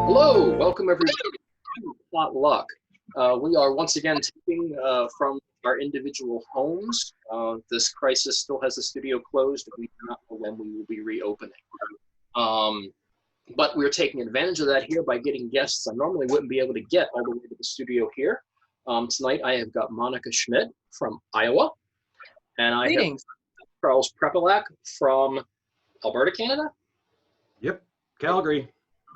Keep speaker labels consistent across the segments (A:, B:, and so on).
A: Hello, welcome everybody to Potluck. We are once again taking from our individual homes. This crisis still has the studio closed. We do not know when we will be reopening. But we're taking advantage of that here by getting guests I normally wouldn't be able to get all the way to the studio here. Tonight I have got Monica Schmidt from Iowa, and I have Charles Prepolec from Alberta, Canada.
B: Yep, Calgary.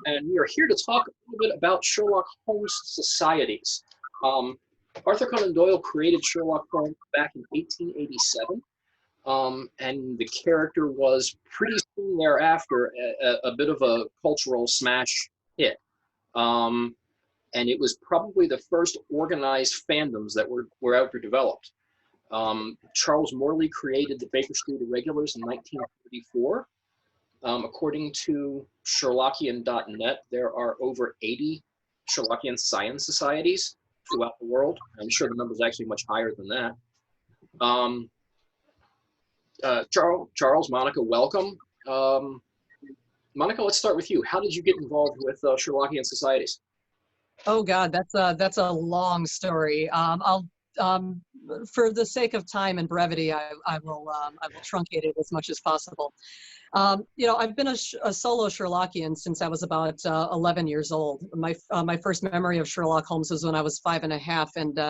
A: And we are here to talk a little bit about Sherlock Holmes societies. Arthur Conan Doyle created Sherlock Holmes back in 1887, and the character was pretty soon thereafter a bit of a cultural smash hit. And it was probably the first organized fandoms that were ever developed. Charles Morley created the Baker Street Irregulars in 1934. According to Sherlockian.net, there are over 80 Sherlockian science societies throughout the world. I'm sure the number is actually much higher than that. Charles, Monica, welcome. Monica, let's start with you. How did you get involved with Sherlockian societies?
C: Oh God, that's a long story. I'll for the sake of time and brevity, I will truncate it as much as possible. I've been a solo Sherlockian since I was about 11 years old. My first memory of Sherlock Holmes was when I was 5.5, and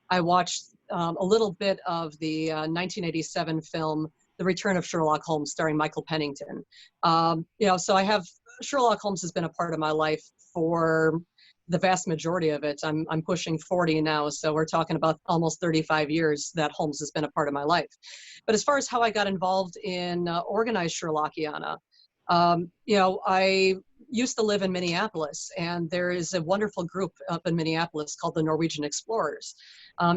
C: I watched a little bit of the 1987 film The Return of Sherlock Holmes, starring Michael Pennington. So Sherlock Holmes has been a part of my life for the vast majority of it. I'm pushing 40 now, so we're talking about almost 35 years that Holmes has been a part of my life. But as far as how I got involved in organized Sherlockiana, I used to live in Minneapolis, and there is a wonderful group up in Minneapolis called the Norwegian Explorers.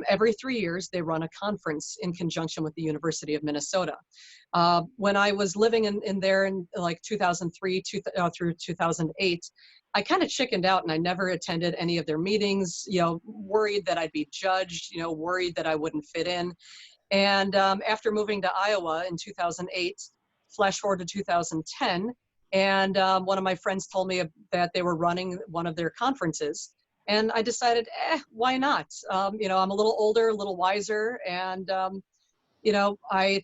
C: Every 3 years, they run a conference in conjunction with the University of Minnesota. When I was living in there in like 2003 through 2008, I kind of chickened out and I never attended any of their meetings, worried that I'd be judged, worried that I wouldn't fit in. And after moving to Iowa in 2008, flash forward to 2010, and one of my friends told me that they were running one of their conferences. And I decided, why not? I'm a little older, a little wiser, and I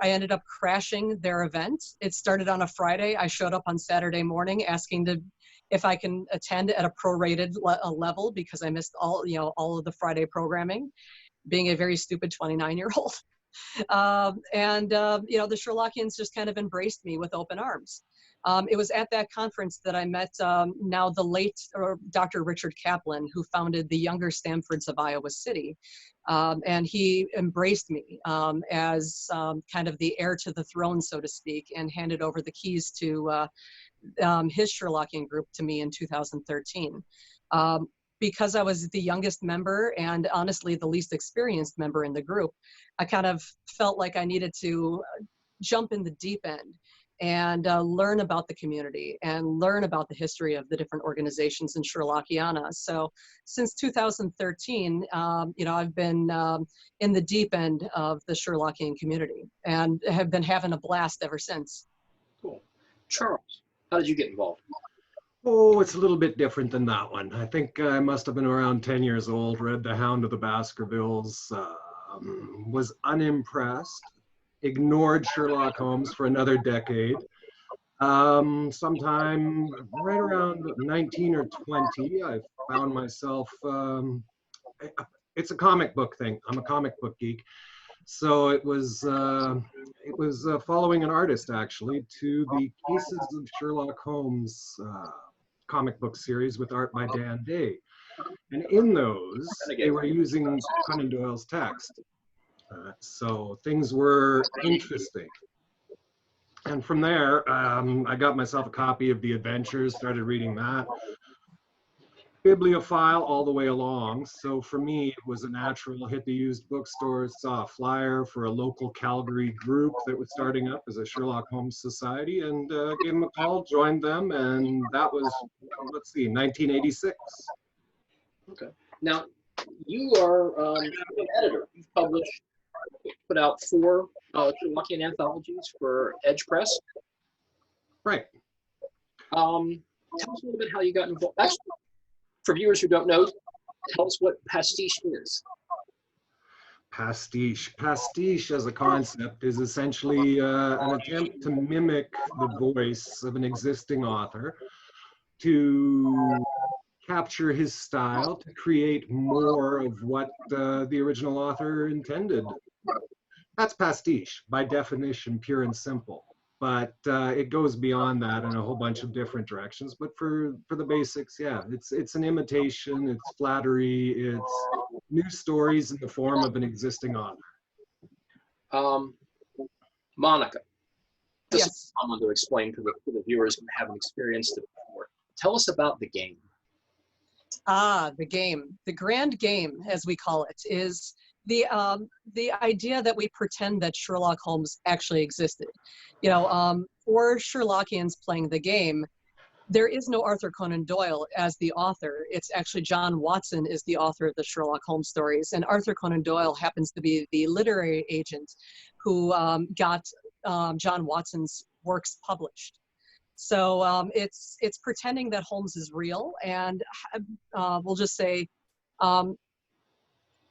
C: ended up crashing their event. It started on a Friday. I showed up on Saturday morning asking if I can attend at a prorated level because I missed all of the Friday programming, being a very stupid 29-year-old. The Sherlockians just kind of embraced me with open arms. It was at that conference that I met now the late Dr. Richard Kaplan, who founded the Younger Stamfords of Iowa City. And he embraced me as kind of the heir to the throne, so to speak, and handed over the keys to his Sherlockian group to me in 2013. Because I was the youngest member and honestly the least experienced member in the group, I kind of felt like I needed to jump in the deep end and learn about the community and learn about the history of the different organizations in Sherlockiana. So since 2013, I've been in the deep end of the Sherlockian community and have been having a blast ever since.
A: Cool. Charles, how did you get involved?
B: Oh, it's a little bit different than that one. I think I must have been around 10 years old, read The Hound of the Baskervilles, was unimpressed, ignored Sherlock Holmes for another decade. Sometime right around 19 or 20, I found myself, it's a comic book thing. I'm a comic book geek. So it was following an artist, actually, to the Cases of Sherlock Holmes comic book series with art by Dan Day. And in those, they were using Conan Doyle's text. So things were interesting. And from there, I got myself a copy of The Adventures, started reading that. Bibliophile all the way along. So for me, it was a natural, hit the used bookstores, saw a flyer for a local Calgary group that was starting up as a Sherlock Holmes Society, and gave them a call, joined them, and that was, 1986.
A: Okay. Now, you are an editor. You've put out 4 Sherlockian anthologies for Edge Press.
B: Right.
A: tell us a little bit how you got involved. Actually, for viewers who don't know, tell us what pastiche is.
B: Pastiche. Pastiche as a concept is essentially an attempt to mimic the voice of an existing author, to capture his style, to create more of what the original author intended. That's pastiche, by definition, pure and simple. But it goes beyond that in a whole bunch of different directions. But for the basics, yeah, it's an imitation, it's flattery, it's new stories in the form of an existing author.
A: Monica, this
C: Yes.
A: is someone to explain to the viewers who haven't experienced it before. Tell us about the game.
C: The game. The grand game, as we call it, is the idea that we pretend that Sherlock Holmes actually existed. You know, for Sherlockians playing the game, there is no Arthur Conan Doyle as the author. It's actually John Watson is the author of the Sherlock Holmes stories, and Arthur Conan Doyle happens to be the literary agent who got John Watson's works published. So it's pretending that Holmes is real, and we'll just say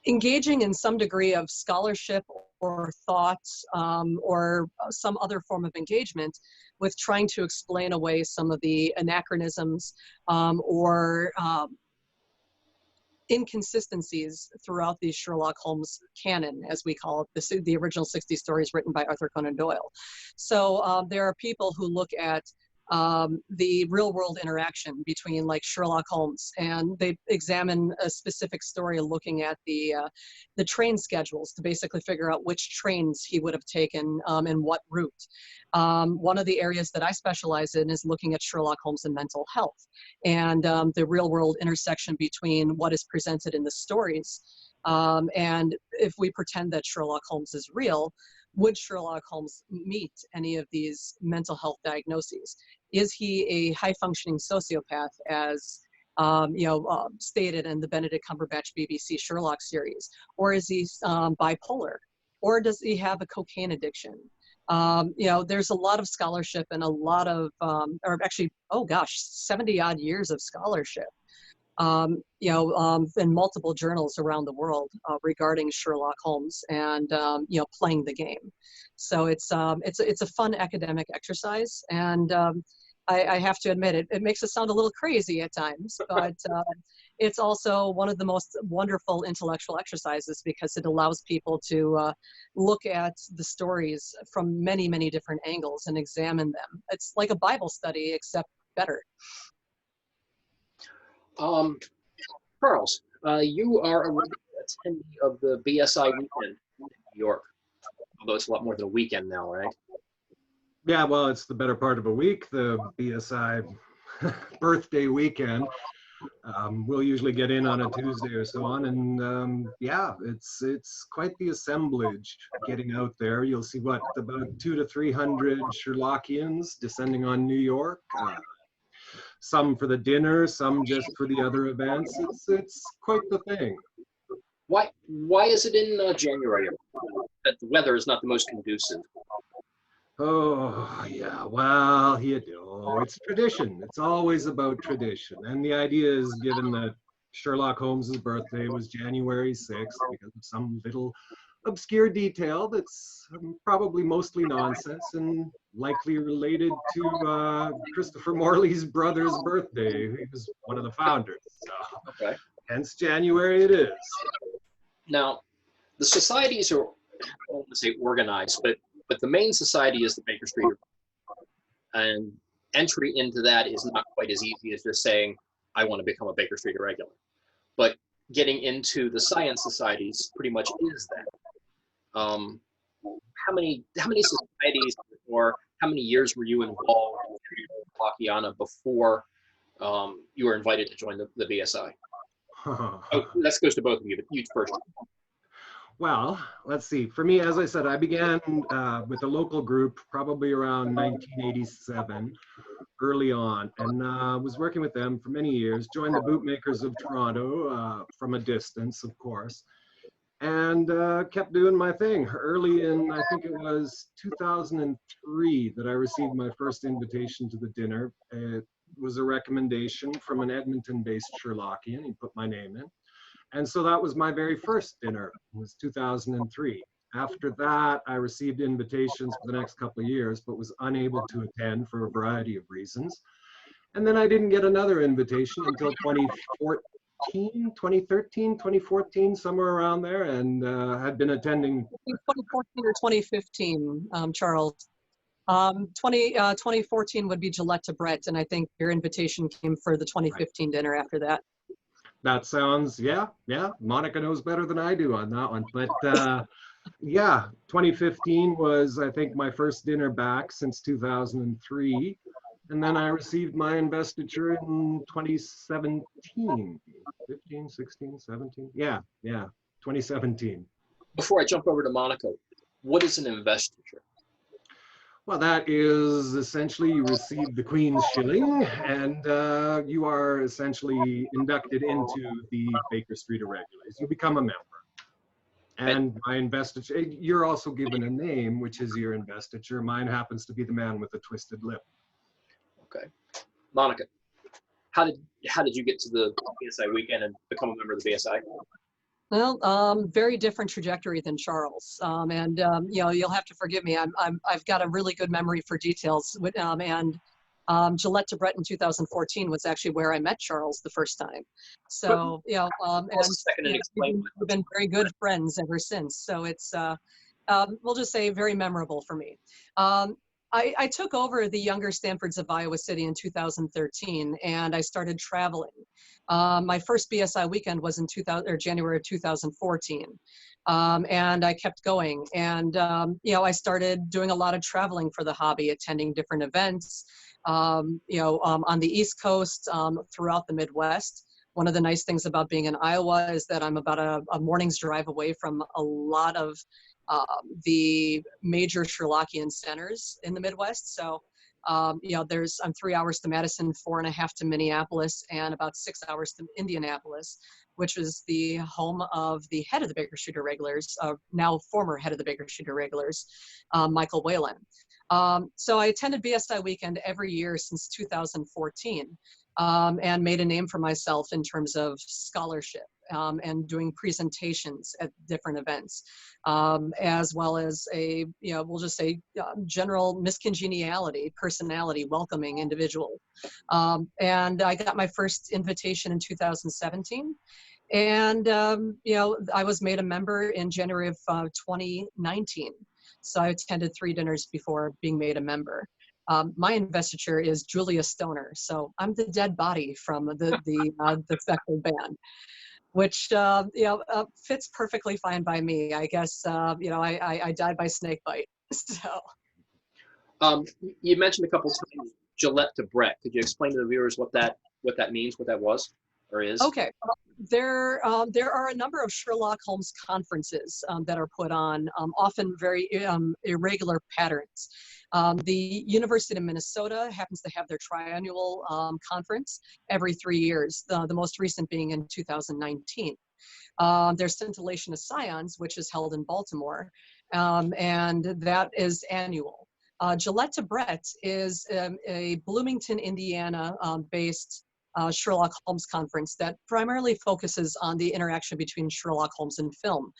C: engaging in some degree of scholarship or thought or some other form of engagement with trying to explain away some of the anachronisms or inconsistencies throughout the Sherlock Holmes canon, as we call it, the original 60 stories written by Arthur Conan Doyle. So there are people who look at the real world interaction between like Sherlock Holmes, and they examine a specific story looking at the train schedules to basically figure out which trains he would have taken and what route. One of the areas that I specialize in is looking at Sherlock Holmes and mental health, and the real world intersection between what is presented in the stories. And if we pretend that Sherlock Holmes is real, would Sherlock Holmes meet any of these mental health diagnoses? Is he a high-functioning sociopath, as stated in the Benedict Cumberbatch BBC Sherlock series? Or is he bipolar? Or does he have a cocaine addiction? There's a lot of scholarship and a lot of, 70-odd years of scholarship in multiple journals around the world regarding Sherlock Holmes and playing the game. So it's a fun academic exercise, and I have to admit it makes us sound a little crazy at times, but it's also one of the most wonderful intellectual exercises because it allows people to look at the stories from many, many different angles and examine them. It's like a Bible study, except better.
A: Charles, you are a attendee of the BSI weekend in New York, although it's a lot more than a weekend now, right?
B: Yeah, well, it's the better part of a week, the BSI birthday weekend. We'll usually get in on a Tuesday or so on, and yeah, it's quite the assemblage getting out there. You'll see about 200 to 300 Sherlockians descending on New York. Some for the dinner, some just for the other events. It's quite the thing.
A: Why is it in January that the weather is not the most conducive?
B: Oh, yeah, well, it's tradition. It's always about tradition. And the idea is, given that Sherlock Holmes's birthday was January 6th, because of some little obscure detail that's probably mostly nonsense and likely related to Christopher Morley's brother's birthday. He was one of the founders. So,
A: okay.
B: Hence January it is.
A: Now, the societies are, I don't want to say organized, but the main society is the Baker Street. And entry into that is not quite as easy as just saying, I want to become a Baker Street irregular. But getting into the science societies pretty much is that. How many societies or how many years were you involved in Sherlockiana before you were invited to join the BSI? Oh, that goes to both of you, but you first.
B: Well, let's see. For me, as I said, I began with a local group probably around 1987, early on, and was working with them for many years. Joined the Bootmakers of Toronto from a distance, of course, and kept doing my thing. Early in, I think it was 2003, that I received my first invitation to the dinner. It was a recommendation from an Edmonton-based Sherlockian. He put my name in. And so that was my very first dinner. It was 2003. After that, I received invitations for the next couple of years, but was unable to attend for a variety of reasons. And then I didn't get another invitation until 2013, 2014, somewhere around there, and had been attending.
C: 2014 or 2015, Charles. 2014 would be Gillette to Brett, and I think your invitation came for the 2015 dinner after that.
B: That sounds, yeah. Monica knows better than I do on that one. But yeah, 2015 was, I think, my first dinner back since 2003. And then I received my investiture in 2017, 15, 16, 17. Yeah, 2017.
A: Before I jump over to Monica, what is an investiture?
B: Well, that is essentially you receive the Queen's shilling, and you are essentially inducted into the Baker Street Irregulars. You become a member. And my investiture, you're also given a name, which is your investiture. Mine happens to be the man with the twisted lip.
A: Okay. Monica, how did you get to the BSI weekend and become a member of the BSI?
C: Well, very different trajectory than Charles, and you know, you'll have to forgive me. I've got a really good memory for details. Gillette to Brett in 2014 was actually where I met Charles the first time. So you know, we've been very good friends ever since. So it's we'll just say very memorable for me. I took over the Younger Stanfords of Iowa City in 2013, and I started traveling. My first BSI weekend was in January of 2014, and I kept going. And you know, I started doing a lot of traveling for the hobby, attending different events. You know, on the East Coast, throughout the Midwest. One of the nice things about being in Iowa is that I'm about a morning's drive away from a lot of the major Sherlockian centers in the Midwest. So, you know, I'm 3 hours to Madison, 4.5 to Minneapolis, and about 6 hours to Indianapolis, which is the home of the head of the Baker Street Irregulars, now former head of the Baker Street Irregulars, Michael Whalen. So I attended BSI weekend every year since 2014, and made a name for myself in terms of scholarship. And doing presentations at different events, as well as a, you know, we'll just say general miscongeniality, personality, welcoming individual. And I got my first invitation in 2017. And, you know, I was made a member in January of 2019. So I attended 3 dinners before being made a member. My investiture is Julia Stoner. So I'm the dead body from the speckled band, which you know, fits perfectly fine by me. I guess you know, I died by snake bite. So
A: you mentioned a couple times Gillette to Brett. Could you explain to the viewers what that means, what that was or is?
C: okay, there are a number of Sherlock Holmes conferences that are put on, often very irregular patterns. The University of Minnesota happens to have their triannual conference every 3 years, the most recent being in 2019. There's Scintillation of Scions, which is held in Baltimore, and that is annual. Gillette to Brett is a Bloomington, Indiana based Sherlock Holmes conference that primarily focuses on the interaction between Sherlock Holmes and film.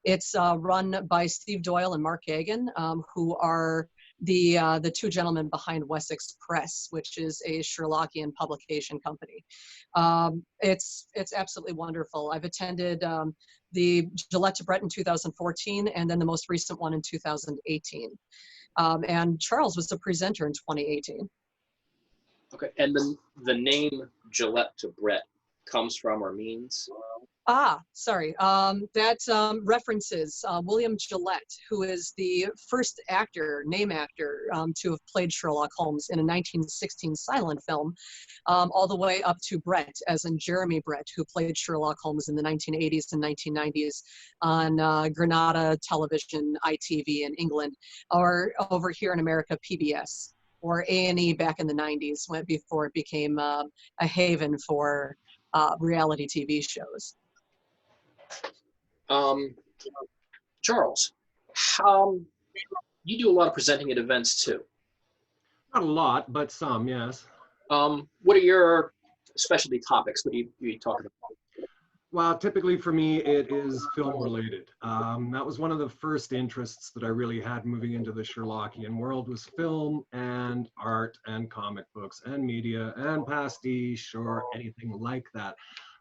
C: It's run by Steve Doyle and Mark Gagan, who are the 2 gentlemen behind Wessex Press, which is a Sherlockian publication company. It's absolutely wonderful. I've attended the Gillette to Brett in 2014, and then the most recent one in 2018. And Charles was the presenter in 2018.
A: Okay, and then the name Gillette to Brett comes from or means?
C: Sorry. That references William Gillette, who is the first name actor, to have played Sherlock Holmes in a 1916 silent film, all the way up to Brett, as in Jeremy Brett, who played Sherlock Holmes in the 1980s and 1990s on Granada Television, ITV in England, or over here in America, PBS, or A&E back in the 90s, before it became a haven for reality TV shows.
A: Charles, you do a lot of presenting at events too.
B: Not a lot, but some, yes.
A: What are your specialty topics? What do you talk about?
B: Well, typically for me, it is film related. That was one of the first interests that I really had moving into the Sherlockian world, was film and art and comic books and media and pastiche or anything like that,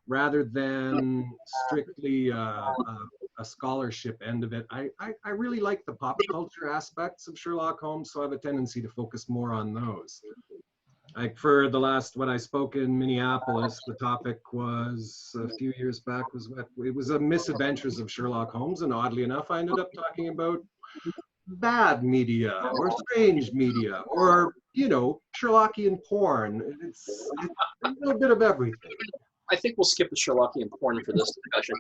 B: rather than strictly a scholarship end of it. I really like the pop culture aspects of Sherlock Holmes, so I have a tendency to focus more on those. Like for the last, when I spoke in Minneapolis, the topic was a few years back, was what it was, a misadventures of Sherlock Holmes, and oddly enough, I ended up talking about bad media or strange media or, you know, Sherlockian porn. It's a little bit of everything.
A: I think we'll skip the Sherlockian porn for this discussion.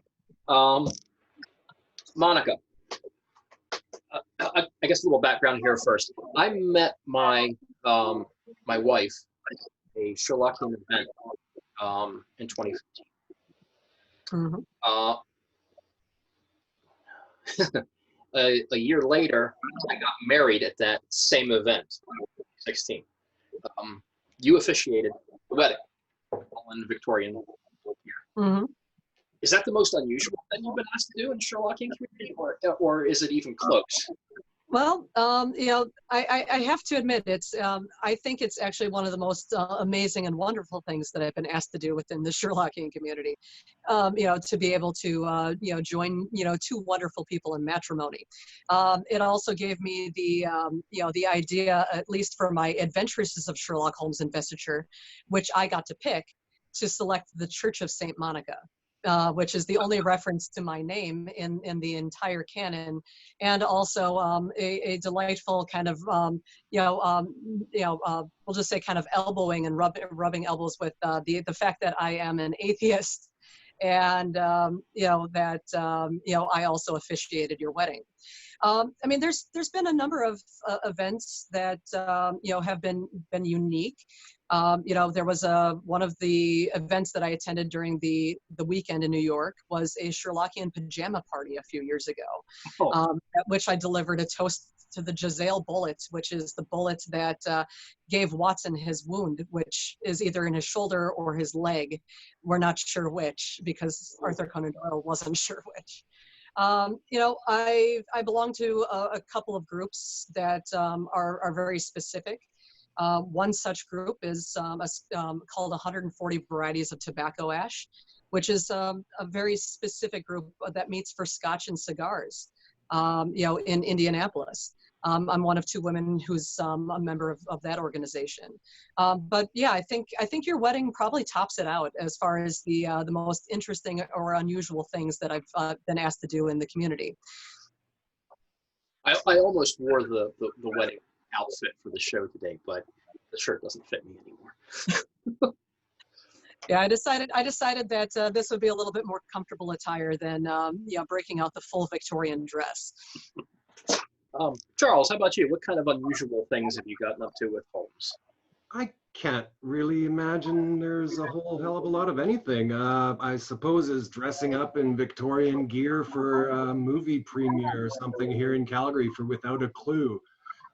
A: Monica, I guess a little background here first. I met my my wife at a Sherlockian event in 2015.
C: Mm-hmm.
A: A year later, I got married at that same event, 16. You officiated the wedding in the Victorian year.
C: Mm-hmm.
A: Is that the most unusual that you've been asked to do in the Sherlockian community, or is it even close?
C: Well, you know, I have to admit, I think it's actually one of the most amazing and wonderful things that I've been asked to do within the Sherlockian community. You know, to be able to, you know, join, you know, two wonderful people in matrimony. It also gave me the, you know, the idea, at least for my Adventures of Sherlock Holmes investiture, which I got to pick, to select the Church of St. Monica. Which is the only reference to my name in the entire canon, and also a delightful kind of we'll just say kind of elbowing and rubbing elbows with the fact that I am an atheist, and you know that you know I also officiated your wedding. I mean, there's been a number of events that you know have been unique. You know, there was one of the events that I attended during the weekend in New York was a Sherlockian pajama party a few years ago, at which I delivered a toast to the Giselle bullet, which is the bullet that gave Watson his wound, which is either in his shoulder or his leg. We're not sure which, because Arthur Conan Doyle wasn't sure which. You know, I belong to a couple of groups that are very specific. One such group is called 140 Varieties of Tobacco Ash, which is a very specific group that meets for scotch and cigars, you know, in Indianapolis. I'm one of two women who's a member of that organization. But yeah, I think your wedding probably tops it out as far as the most interesting or unusual things that I've been asked to do in the community.
A: I almost wore the wedding outfit for the show today, but the shirt doesn't fit me anymore.
C: Yeah, I decided that this would be a little bit more comfortable attire than you know, breaking out the full Victorian dress.
A: Charles, how about you? What kind of unusual things have you gotten up to with Holmes?
B: I can't really imagine there's a whole hell of a lot of anything. I suppose is dressing up in Victorian gear for a movie premiere or something here in Calgary for Without a Clue.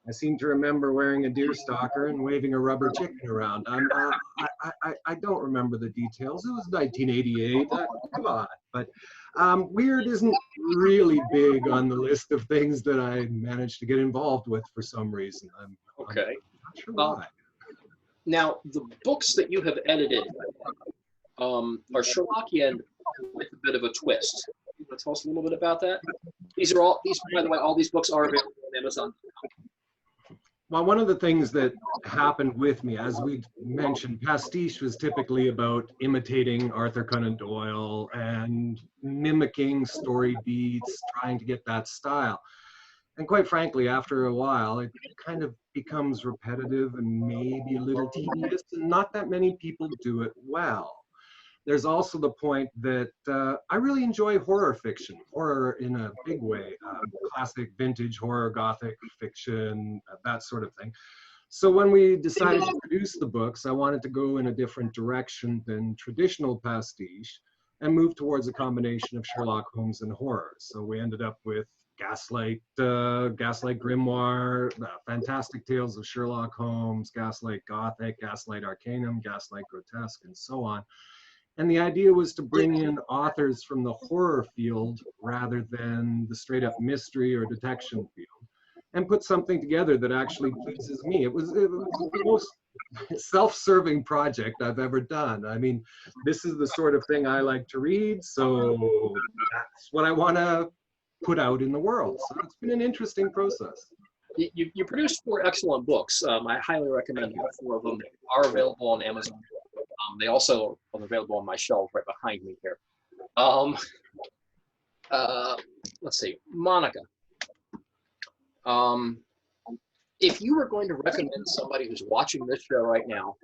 B: I seem to remember wearing a deer stalker and waving a rubber chicken around. I don't remember the details. It was 1988. Come on. But weird isn't really big on the list of things that I managed to get involved with for some reason.
A: Okay.
B: I'm not sure why.
A: Now, the books that you have edited are Sherlockian with a bit of a twist. You want to tell us a little bit about that? By the way, all these books are available on Amazon.
B: Well, one of the things that happened with me, as we mentioned, pastiche was typically about imitating Arthur Conan Doyle and mimicking story beats, trying to get that style. And quite frankly, after a while, it kind of becomes repetitive and maybe a little tedious, and not that many people do it well. There's also the point that I really enjoy horror fiction, horror in a big way, classic vintage horror, gothic fiction, that sort of thing. So when we decided to produce the books, I wanted to go in a different direction than traditional pastiche and move towards a combination of Sherlock Holmes and horror. So we ended up with Gaslight Grimoire, Fantastic Tales of Sherlock Holmes, Gaslight Gothic, Gaslight Arcanum, Gaslight Grotesque, and so on. And the idea was to bring in authors from the horror field rather than the straight up mystery or detection field, and put something together that actually pleases me. It was the most self-serving project I've ever done. I mean, this is the sort of thing I like to read, so that's what I want to put out in the world. So it's been an interesting process.
A: You produced 4 excellent books. I highly recommend all 4 of them. They are available on Amazon. They also are available on my shelf right behind me here. Let's see, Monica. If you were going to recommend somebody who's watching this show right now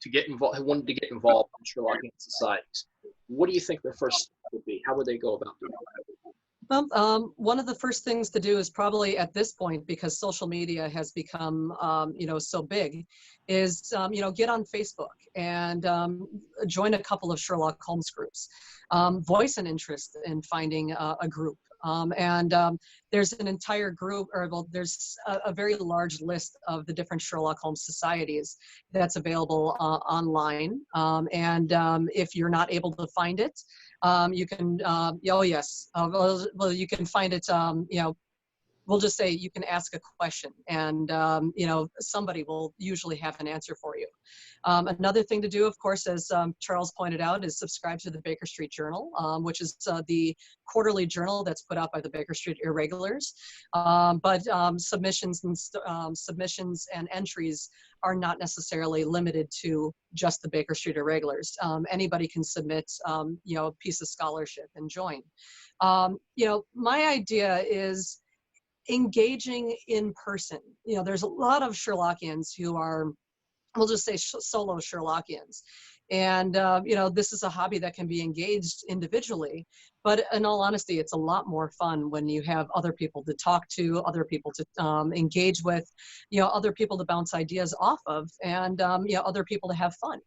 A: to get involved, who wanted to get involved in Sherlockian societies, what do you think their first step would be? How would they go about doing that?
C: Well, one of the first things to do is probably at this point, because social media has become, so big, is, get on Facebook and join a couple of Sherlock Holmes groups. Voice an interest in finding a group. There's an entire group, there's a very large list of the different Sherlock Holmes societies that's available online. If you're not able to find it, you can, you can find it, we'll just say you can ask a question and, somebody will usually have an answer for you. Another thing to do, of course, as Charles pointed out, is subscribe to the Baker Street Journal, which is the quarterly journal that's put out by the Baker Street Irregulars. Submissions and entries are not necessarily limited to just the Baker Street Irregulars. Anybody can submit, a piece of scholarship and join. My idea is engaging in person. There's a lot of Sherlockians who are, we'll just say solo Sherlockians. And, this is a hobby that can be engaged individually, but in all honesty, it's a lot more fun when you have other people to talk to, other people to engage with, other people to bounce ideas off of, and, other people to have fun,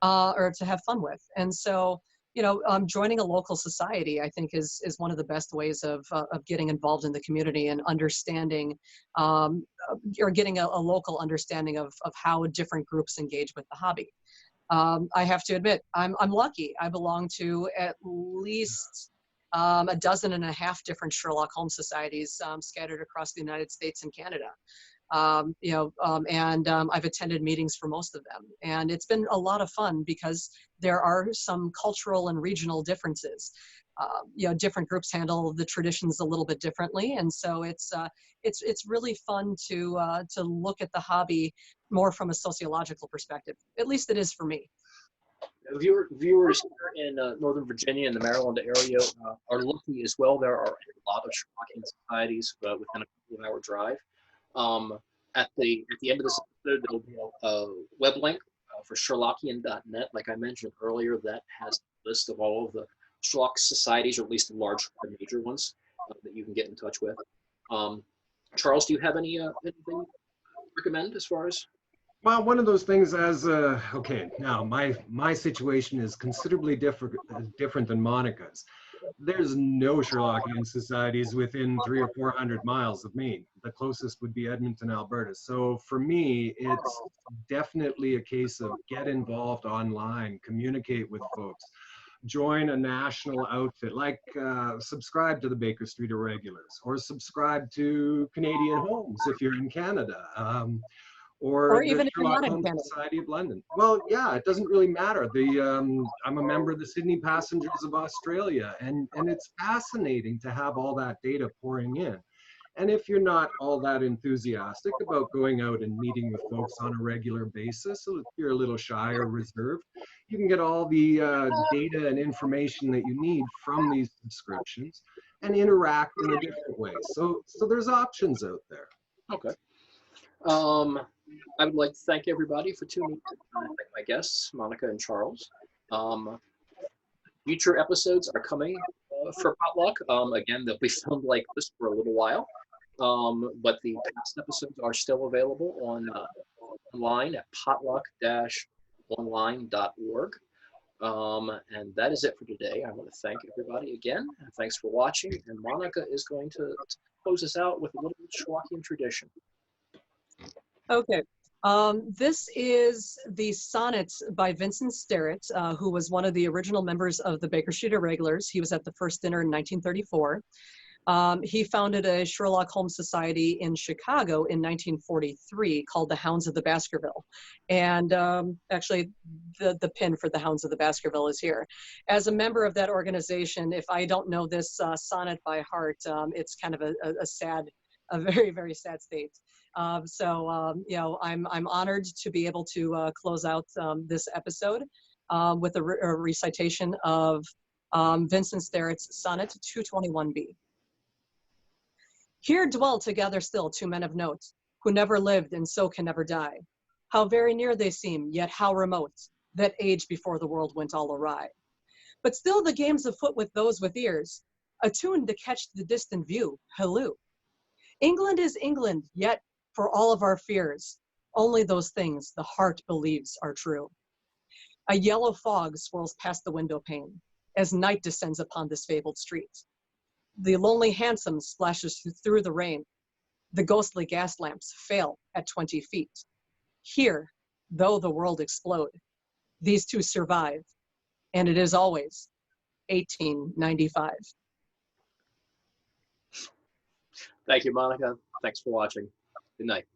C: or to have fun with. And so, joining a local society, I think, is one of the best ways of getting involved in the community and understanding, or getting a local understanding of how different groups engage with the hobby. I have to admit, I'm lucky. I belong to at least a dozen and a half different Sherlock Holmes societies scattered across the United States and Canada. I've attended meetings for most of them, and it's been a lot of fun because there are some cultural and regional differences. Different groups handle the traditions a little bit differently, and so it's really fun to look at the hobby more from a sociological perspective. At least it is for me.
A: Viewers here in Northern Virginia and the Maryland area are lucky as well. There are a lot of Sherlockian societies within a couple of hour drive. At the end of this episode, there'll be a web link for Sherlockian.net, like I mentioned earlier, that has a list of all of the Sherlock societies, or at least the large major ones that you can get in touch with. Charles, do you have anything to recommend as far as?
B: Well, one of those things as, okay, now my situation is considerably different than Monica's. There's no Sherlockian societies within 300 or 400 miles of me. The closest would be Edmonton, Alberta. So for me, it's definitely a case of get involved online, communicate with folks, join a national outfit, like subscribe to the Baker Street Irregulars, or subscribe to Canadian Homes if you're in Canada. Or
C: even
B: the
C: if you're not
B: Sherlock
C: in
B: Holmes
C: Canada.
B: Society of London. Well, yeah, it doesn't really matter. I'm a member of the Sydney Passengers of Australia, and it's fascinating to have all that data pouring in. And if you're not all that enthusiastic about going out and meeting with folks on a regular basis, so if you're a little shy or reserved, you can get all the data and information that you need from these subscriptions and interact in a different way. So there's options out there.
A: Okay. I would like to thank everybody for tuning in. Thank my guests, Monica and Charles. Future episodes are coming for Potluck. Again, they'll be filmed like this for a little while, but the past episodes are still available online at potluck-online.org. And that is it for today. I want to thank everybody again, and thanks for watching. And Monica is going to close us out with a little Sherlockian tradition.
C: Okay. This is the sonnets by Vincent Sterrett, who was one of the original members of the Baker Street Irregulars. He was at the first dinner in 1934. He founded a Sherlock Holmes Society in Chicago in 1943 called the Hounds of the Baskerville. And actually, the pin for the Hounds of the Baskerville is here. As a member of that organization, if I don't know this sonnet by heart, it's kind of a very, very sad state. You know, I'm honored to be able to close out this episode with a recitation of Vincent Sterrett's sonnet 221b. Here dwell together still two men of note, who never lived and so can never die. How very near they seem, yet how remote, that age before the world went all awry. But still the game's afoot with those with ears, attuned to catch the distant view, halloo. England is England, yet for all of our fears, only those things the heart believes are true. A yellow fog swirls past the window pane as night descends upon this fabled street. The lonely hansom splashes through the rain. The ghostly gas lamps fail at 20 feet. Here, though the world explode, these two survive, and it is always 1895.
A: Thank you, Monica. Thanks for watching. Good night.